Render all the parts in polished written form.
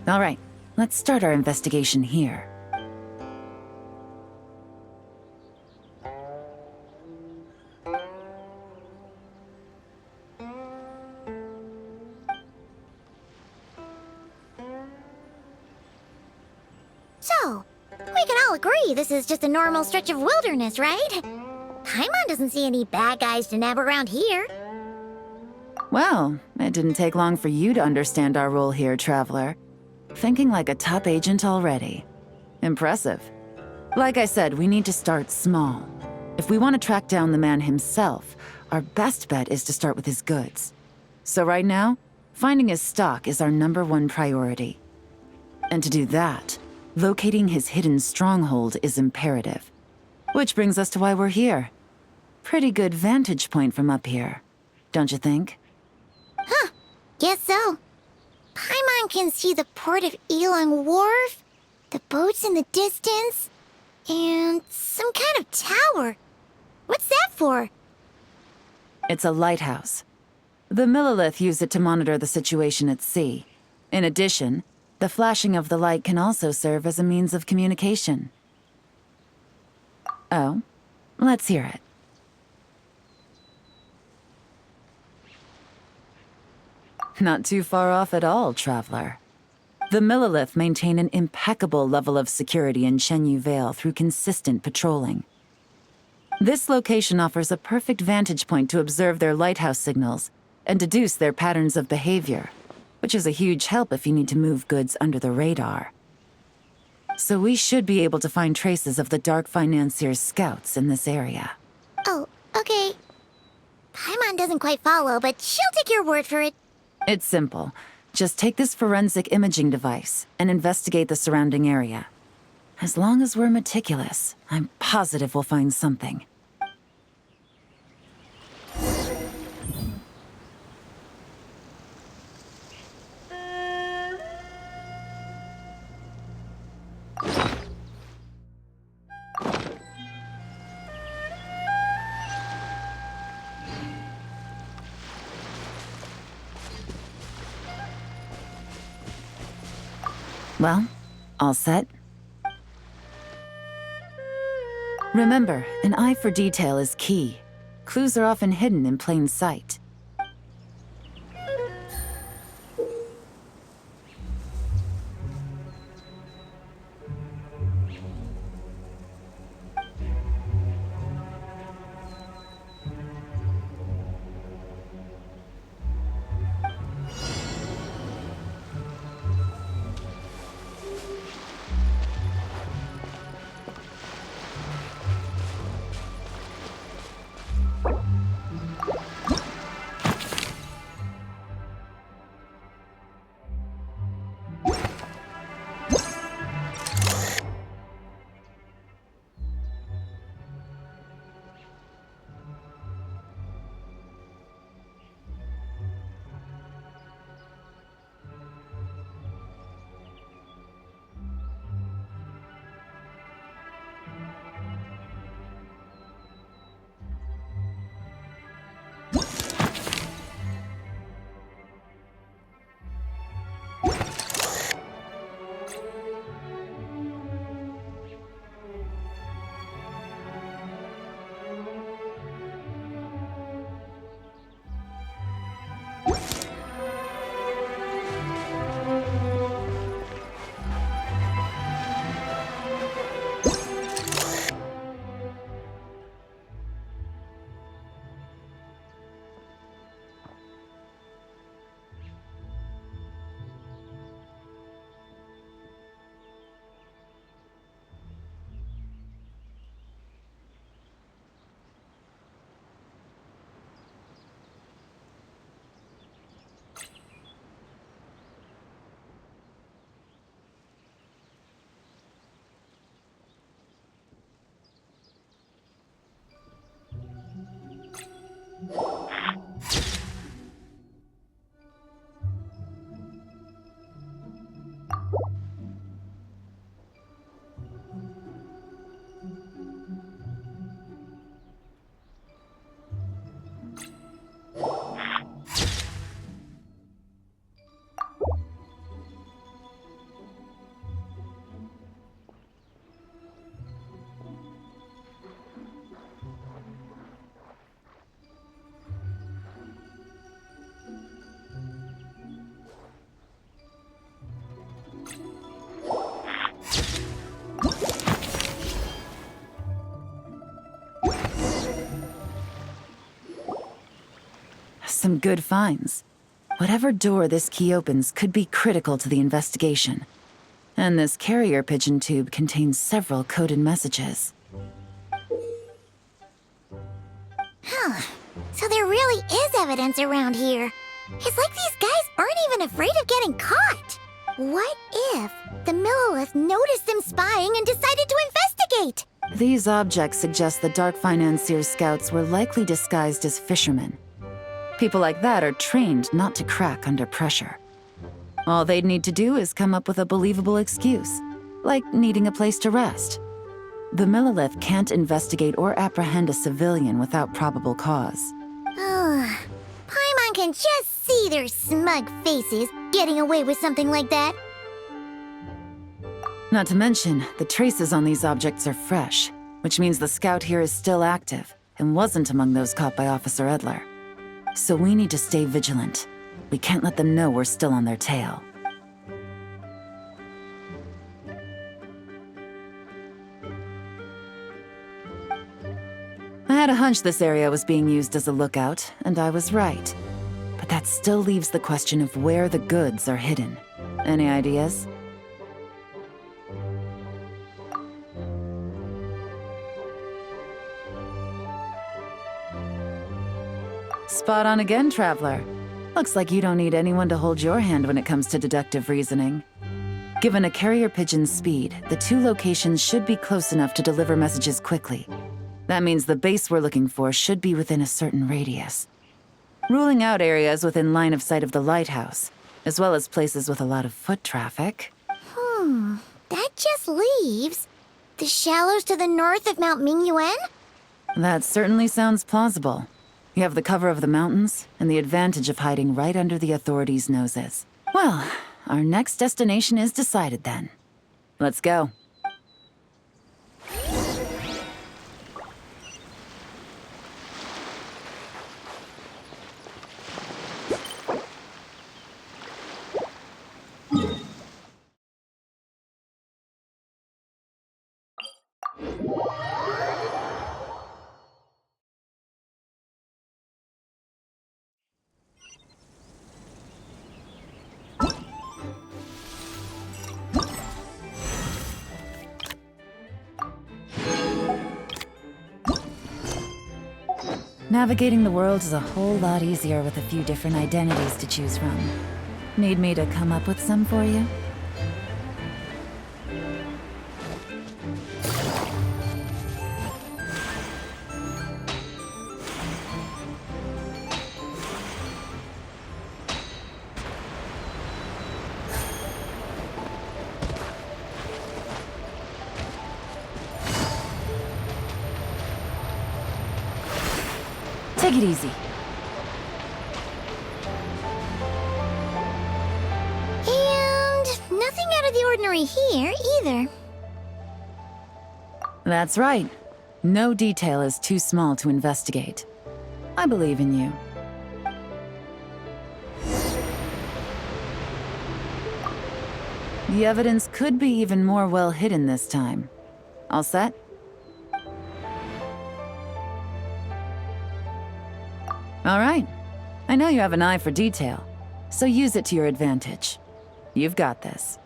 All right, let's start our investigation here. So, we can all agree this is just a normal stretch of wilderness, right? Paimon doesn't see any bad guys to nab around here. Well, it didn't take long for you to understand our role here, Traveler. Thinking like a top agent already. Impressive. Like I said, we need to start small. If we want to track down the man himself, our best bet is to start with his goods. So right now, finding his stock is our #1 priority. And to do that, locating his hidden stronghold is imperative. Which brings us to why we're here. Pretty good vantage point from up here, don't you think? Huh, guess so. Paimon can see the port of Elang Wharf, the boats in the distance, and some kind of tower. What's that for? It's a lighthouse. The Millilith use it to monitor the situation at sea. In addition, the flashing of the light can also serve as a means of communication. Oh, let's hear it. Not too far off at all, Traveler. The Millilith maintain an impeccable level of security in Shenyu Vale through consistent patrolling. This location offers a perfect vantage point to observe their lighthouse signals and deduce their patterns of behavior, which is a huge help if you need to move goods under the radar. So we should be able to find traces of the Dark Financier's scouts in this area. Oh, okay. Paimon doesn't quite follow, but she'll take your word for it. It's simple. Just take this forensic imaging device and investigate the surrounding area. As long as we're meticulous, I'm positive we'll find something. Well, all set? Remember, an eye for detail is key. Clues are often hidden in plain sight. some good finds. Whatever door this key opens could be critical to the investigation. And this carrier pigeon tube contains several coded messages. Huh. So there really is evidence around here. It's like these guys aren't even afraid of getting caught. What if the Millilith noticed them spying and decided to investigate? These objects suggest the Dark Financier scouts were likely disguised as fishermen. People like that are trained not to crack under pressure. All they'd need to do is come up with a believable excuse, like needing a place to rest. The Millilith can't investigate or apprehend a civilian without probable cause. Ugh. Paimon can just see their smug faces getting away with something like that. Not to mention, the traces on these objects are fresh, which means the scout here is still active and wasn't among those caught by Officer Edler. So we need to stay vigilant. We can't let them know we're still on their tail. I had a hunch this area was being used as a lookout, and I was right. But that still leaves the question of where the goods are hidden. Any ideas? Spot on again, Traveler. Looks like you don't need anyone to hold your hand when it comes to deductive reasoning. Given a carrier pigeon's speed, the two locations should be close enough to deliver messages quickly. That means the base we're looking for should be within a certain radius. Ruling out areas within line of sight of the lighthouse, as well as places with a lot of foot traffic. That just leaves the shallows to the north of Mount Mingyuan? That certainly sounds plausible. You have the cover of the mountains, and the advantage of hiding right under the authorities' noses. Well, our next destination is decided then. Let's go. Navigating the world is a whole lot easier with a few different identities to choose from. Need me to come up with some for you? Take it easy. And nothing out of the ordinary here, either. That's right. No detail is too small to investigate. I believe in you. The evidence could be even more well hidden this time. All set? All right. I know you have an eye for detail, so use it to your advantage. You've got this.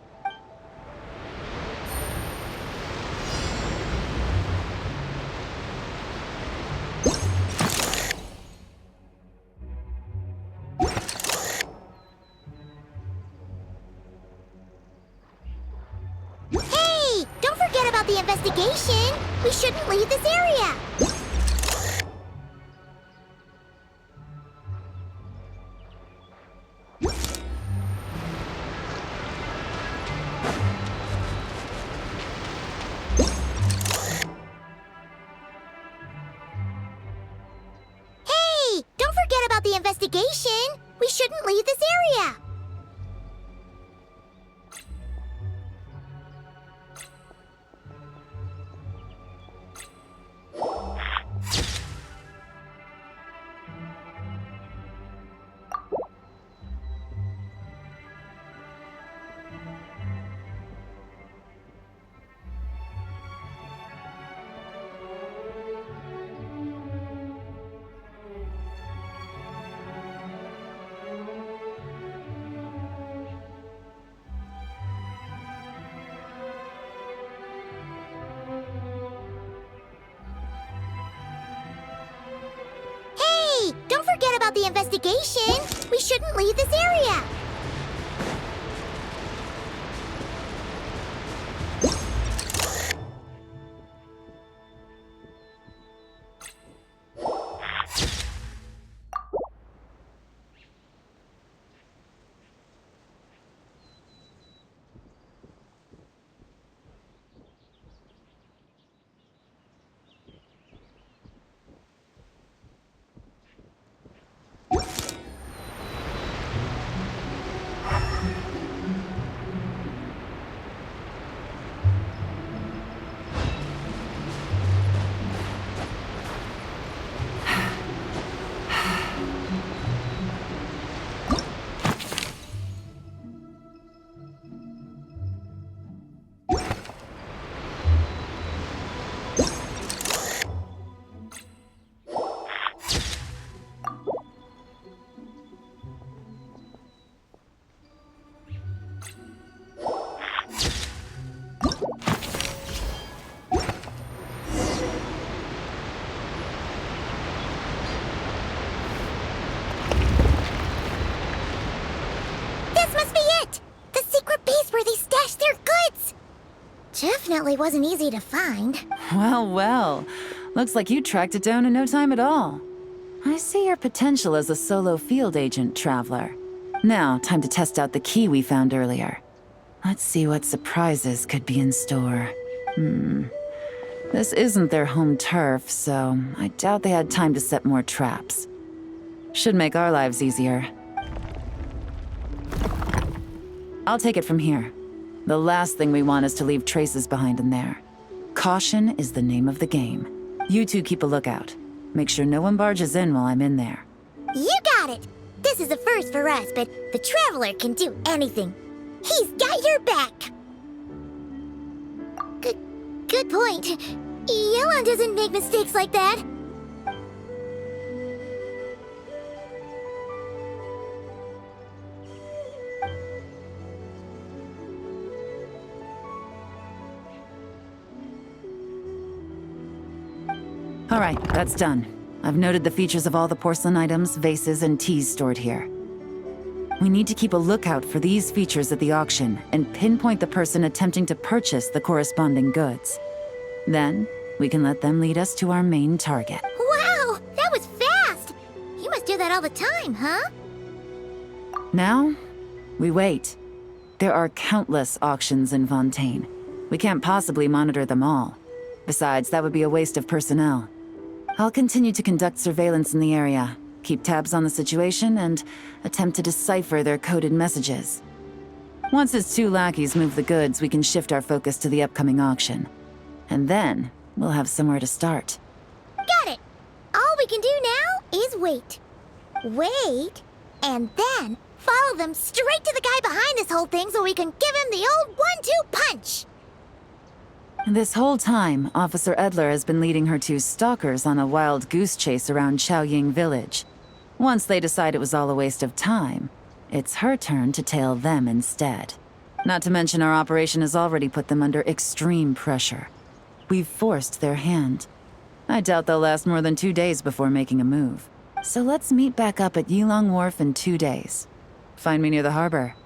Hey! Don't forget about the investigation! We shouldn't leave this area! Hey! Don't forget about the investigation! We shouldn't leave this area! about the investigation, we shouldn't leave this area. Definitely wasn't easy to find. Well, well. Looks like you tracked it down in no time at all. I see your potential as a solo field agent, Traveler. Now, time to test out the key we found earlier. Let's see what surprises could be in store. This isn't their home turf, so I doubt they had time to set more traps. Should make our lives easier. I'll take it from here. The last thing we want is to leave traces behind in there. Caution is the name of the game. You two keep a lookout. Make sure no one barges in while I'm in there. You got it! This is a first for us, but the Traveler can do anything. He's got your back! Good point. Yelan doesn't make mistakes like that. All right, that's done. I've noted the features of all the porcelain items, vases, and teas stored here. We need to keep a lookout for these features at the auction and pinpoint the person attempting to purchase the corresponding goods. Then, we can let them lead us to our main target. Wow, that was fast! You must do that all the time, huh? Now, we wait. There are countless auctions in Fontaine. We can't possibly monitor them all. Besides, that would be a waste of personnel. I'll continue to conduct surveillance in the area, keep tabs on the situation, and attempt to decipher their coded messages. Once his two lackeys move the goods, we can shift our focus to the upcoming auction. And then, we'll have somewhere to start. Got it! All we can do now is wait. Wait, and then follow them straight to the guy behind this whole thing so we can give him the old 1-2 punch! This whole time, Officer Edler has been leading her two stalkers on a wild goose chase around Chaoying Village. Once they decide it was all a waste of time, it's her turn to tail them instead. Not to mention our operation has already put them under extreme pressure. We've forced their hand. I doubt they'll last more than 2 days before making a move. So let's meet back up at Yilong Wharf in 2 days. Find me near the harbor.